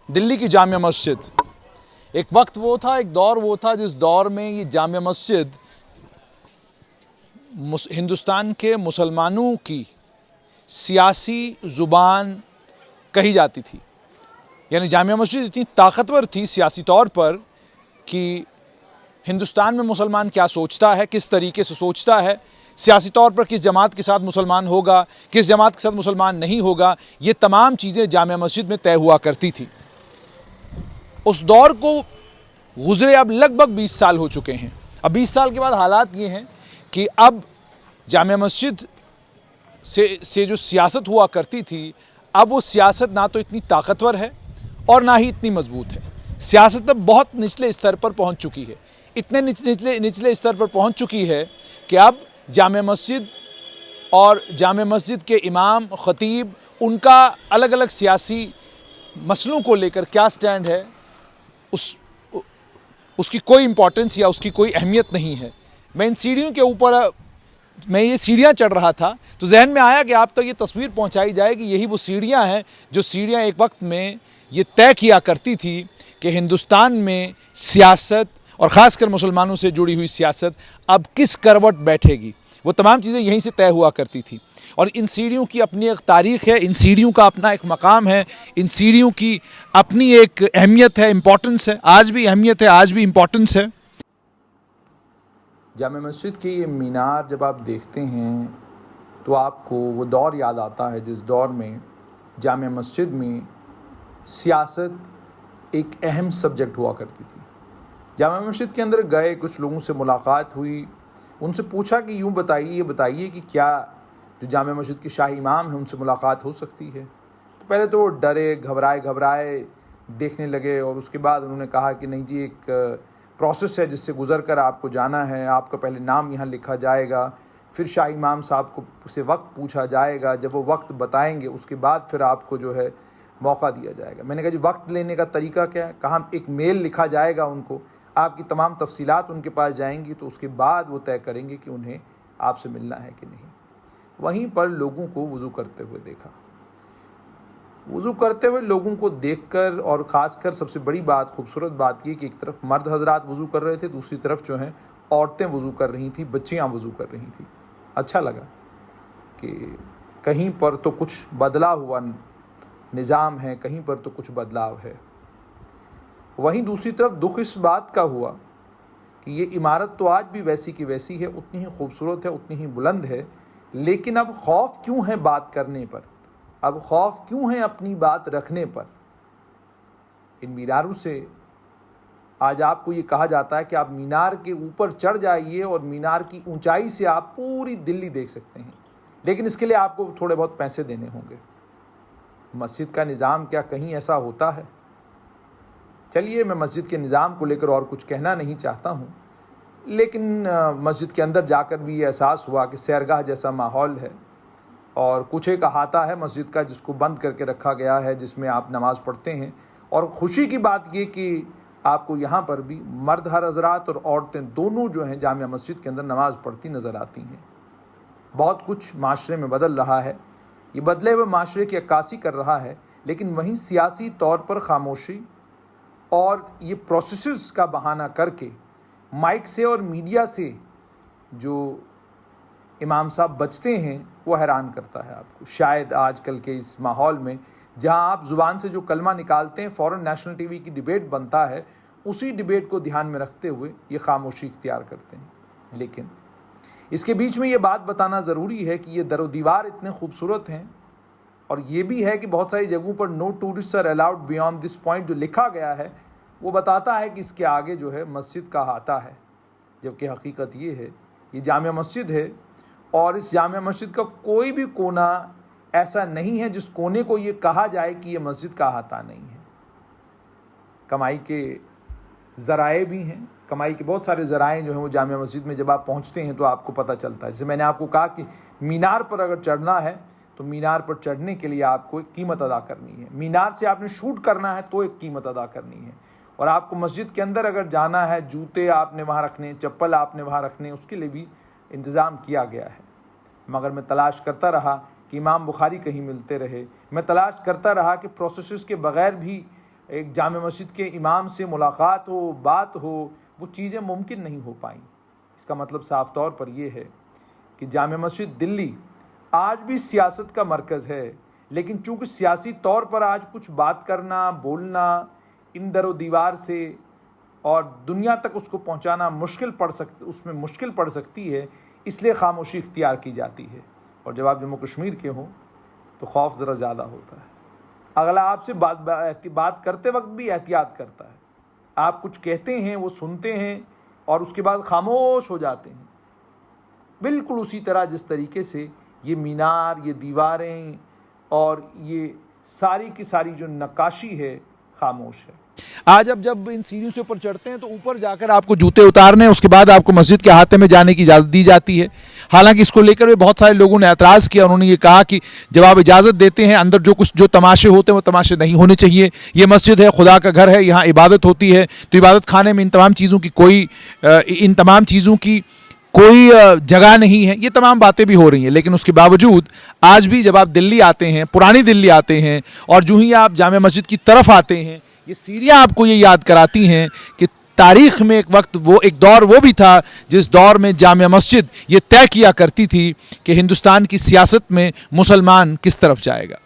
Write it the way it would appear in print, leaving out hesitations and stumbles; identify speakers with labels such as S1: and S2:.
S1: دلی کی جامع مسجد ایک وقت وہ تھا، ایک دور وہ تھا جس دور میں یہ جامع مسجد ہندوستان کے مسلمانوں کی سیاسی زبان کہی جاتی تھی. یعنی جامع مسجد اتنی طاقتور تھی سیاسی طور پر کہ ہندوستان میں مسلمان کیا سوچتا ہے، کس طریقے سے سوچتا ہے، سیاسی طور پر کس جماعت کے ساتھ مسلمان ہوگا، کس جماعت کے ساتھ مسلمان نہیں ہوگا، یہ تمام چیزیں جامع مسجد میں طے ہوا کرتی تھی. اس دور کو گزرے اب لگ بھگ 20 سال ہو چکے ہیں. اب 20 سال کے بعد حالات یہ ہیں کہ اب جامع مسجد سے جو سیاست ہوا کرتی تھی، اب وہ سیاست نہ تو اتنی طاقتور ہے اور نہ ہی اتنی مضبوط ہے. سیاست اب بہت نچلے استر پر پہنچ چکی ہے، اتنے نچلے استر پر پہنچ چکی ہے کہ اب جامع مسجد اور جامع مسجد کے امام خطیب ان کا الگ الگ سیاسی مسئلوں کو لے کر کیا سٹینڈ ہے، اس کی کوئی امپورٹنس یا اس کی کوئی اہمیت نہیں ہے. میں ان سیڑھیوں کے اوپر یہ سیڑھیاں چڑھ رہا تھا تو ذہن میں آیا کہ آپ تک یہ تصویر پہنچائی جائے کہ یہی وہ سیڑھیاں ہیں جو سیڑھیاں ایک وقت میں یہ طے کیا کرتی تھی کہ ہندوستان میں سیاست اور خاص کر مسلمانوں سے جڑی ہوئی سیاست اب کس کروٹ بیٹھے گی. وہ تمام چیزیں یہیں سے طے ہوا کرتی تھی. اور ان سیڑھیوں کی اپنی ایک تاریخ ہے، ان سیڑھیوں کا اپنا ایک مقام ہے، ان سیڑھیوں کی اپنی ایک اہمیت ہے، امپورٹنس ہے، آج بھی اہمیت ہے، آج بھی امپورٹنس ہے. جامع مسجد کی یہ مینار جب آپ دیکھتے ہیں تو آپ کو وہ دور یاد آتا ہے جس دور میں جامع مسجد میں سیاست ایک اہم سبجیکٹ ہوا کرتی تھی. جامع مسجد کے اندر گئے، کچھ لوگوں سے ملاقات ہوئی، ان سے پوچھا کہ یوں بتائیے کہ کیا جو جامع مسجد کے شاہی امام ہیں ان سے ملاقات ہو سکتی ہے. تو پہلے تو وہ ڈرے، گھبرائے دیکھنے لگے، اور اس کے بعد انہوں نے کہا کہ نہیں جی، ایک پروسیس ہے جس سے گزر کر آپ کو جانا ہے. آپ کا پہلے نام یہاں لکھا جائے گا، پھر شاہی امام صاحب کو سے وقت پوچھا جائے گا، جب وہ وقت بتائیں گے اس کے بعد پھر آپ کو جو ہے موقع دیا جائے گا. میں نے کہا جی وقت لینے کا طریقہ کیا ہے؟ کہا ایک میل لکھا جائے گا ان کو، آپ کی تمام تفصیلات ان کے پاس جائیں گی تو اس کے بعد وہ طے کریں گے کہ انہیں آپ سے ملنا ہے کہ نہیں. وہیں پر لوگوں کو وضو کرتے ہوئے دیکھا. وضو کرتے ہوئے لوگوں کو دیکھ کر، اور خاص کر سب سے بڑی بات، خوبصورت بات یہ کہ ایک طرف مرد حضرات وضو کر رہے تھے، دوسری طرف جو ہیں عورتیں وضو کر رہی تھیں، بچیاں وضو کر رہی تھیں. اچھا لگا کہ کہیں پر تو کچھ بدلا ہوا نظام ہے، کہیں پر تو کچھ بدلاؤ ہے. وہیں دوسری طرف دکھ اس بات کا ہوا کہ یہ عمارت تو آج بھی ویسی کی ویسی ہے، اتنی ہی خوبصورت ہے، اتنی ہی بلند ہے، لیکن اب خوف کیوں ہے بات کرنے پر، اب خوف کیوں ہے اپنی بات رکھنے پر. ان میناروں سے آج آپ کو یہ کہا جاتا ہے کہ آپ مینار کے اوپر چڑھ جائیے اور مینار کی اونچائی سے آپ پوری دلی دیکھ سکتے ہیں، لیکن اس کے لیے آپ کو تھوڑے بہت پیسے دینے ہوں گے. مسجد کا نظام کیا کہیں ایسا ہوتا ہے؟ چلیے، میں مسجد کے نظام کو لے کر اور کچھ کہنا نہیں چاہتا ہوں، لیکن مسجد کے اندر جا کر بھی یہ احساس ہوا کہ سیرگاہ جیسا ماحول ہے، اور کچھ ایک احاطہ ہے مسجد کا جس کو بند کر کے رکھا گیا ہے، جس میں آپ نماز پڑھتے ہیں. اور خوشی کی بات یہ کہ آپ کو یہاں پر بھی مرد حضرات اور عورتیں دونوں جو ہیں جامع مسجد کے اندر نماز پڑھتی نظر آتی ہیں. بہت کچھ معاشرے میں بدل رہا ہے، یہ بدلے ہوئے معاشرے کی عکاسی کر رہا ہے، لیکن وہیں سیاسی طور پر خاموشی اور یہ پروسیسز کا بہانہ کر کے مائک سے اور میڈیا سے جو امام صاحب بچتے ہیں وہ حیران کرتا ہے آپ کو. شاید آج کل کے اس ماحول میں جہاں آپ زبان سے جو کلمہ نکالتے ہیں فوراً نیشنل ٹی وی کی ڈیبیٹ بنتا ہے، اسی ڈیبیٹ کو دھیان میں رکھتے ہوئے یہ خاموشی اختیار کرتے ہیں. لیکن اس کے بیچ میں یہ بات بتانا ضروری ہے کہ یہ در و دیوار اتنے خوبصورت ہیں، اور یہ بھی ہے کہ بہت ساری جگہوں پر no tourist are allowed beyond this point جو لکھا گیا ہے وہ بتاتا ہے کہ اس کے آگے جو ہے مسجد کا احاطہ ہے، جبکہ حقیقت یہ ہے یہ جامع مسجد ہے، اور اس جامع مسجد کا کوئی بھی کونا ایسا نہیں ہے جس کونے کو یہ کہا جائے کہ یہ مسجد کا احاطہ نہیں ہے. کمائی کے ذرائع بھی ہیں، کمائی کے بہت سارے ذرائع جو ہیں وہ جامع مسجد میں جب آپ پہنچتے ہیں تو آپ کو پتہ چلتا ہے. جیسے میں نے آپ کو کہا کہ مینار پر اگر چڑھنا ہے تو مینار پر چڑھنے کے لیے آپ کو ایک قیمت ادا کرنی ہے، مینار سے آپ نے شوٹ کرنا ہے تو ایک قیمت ادا کرنی ہے، اور آپ کو مسجد کے اندر اگر جانا ہے جوتے آپ نے وہاں رکھنے، چپل آپ نے وہاں رکھنے، اس کے لیے بھی انتظام کیا گیا ہے. مگر میں تلاش کرتا رہا کہ امام بخاری کہیں ملتے رہے، میں تلاش کرتا رہا کہ پروسیسز کے بغیر بھی ایک جامع مسجد کے امام سے ملاقات ہو، بات ہو، وہ چیزیں ممکن نہیں ہو پائیں۔ اس کا مطلب صاف طور پر یہ ہے کہ جامع مسجد دلی آج بھی سیاست کا مرکز ہے، لیکن چونکہ سیاسی طور پر آج کچھ بات کرنا، بولنا ان در و دیوار سے اور دنیا تک اس کو پہنچانا اس میں مشکل پڑ سکتی ہے، اس لیے خاموشی اختیار کی جاتی ہے۔ اور جب آپ جموں کشمیر کے ہوں تو خوف ذرا زیادہ ہوتا ہے۔ اگلا آپ سے بات کرتے وقت بھی احتیاط کرتا ہے۔ آپ کچھ کہتے ہیں، وہ سنتے ہیں اور اس کے بعد خاموش ہو جاتے ہیں۔ بالکل اسی طرح جس طریقے سے یہ مینار، یہ دیواریں اور یہ ساری کی ساری جو نقاشی ہے خاموش ہے۔ آج اب جب ان سیڑھیوں سے اوپر چڑھتے ہیں تو اوپر جا کر آپ کو جوتے اتارنے ہیں، اس کے بعد آپ کو مسجد کے احاطے میں جانے کی اجازت دی جاتی ہے۔ حالانکہ اس کو لے کر بھی بہت سارے لوگوں نے اعتراض کیا، انہوں نے یہ کہا کہ جب آپ اجازت دیتے ہیں اندر جو تماشے ہوتے ہیں وہ تماشے نہیں ہونے چاہیے، یہ مسجد ہے، خدا کا گھر ہے، یہاں عبادت ہوتی ہے، تو عبادت خانے میں ان تمام چیزوں کی کوئی جگہ نہیں ہے۔ یہ تمام باتیں بھی ہو رہی ہیں، لیکن اس کے باوجود آج بھی جب آپ دلی آتے ہیں، پرانی دلی آتے ہیں، اور جو ہی آپ جامع مسجد کی طرف آتے ہیں، یہ سیڑھیاں آپ کو یہ یاد کراتی ہیں کہ تاریخ میں ایک دور وہ بھی تھا جس دور میں جامع مسجد یہ طے کیا کرتی تھی کہ ہندوستان کی سیاست میں مسلمان کس طرف جائے گا۔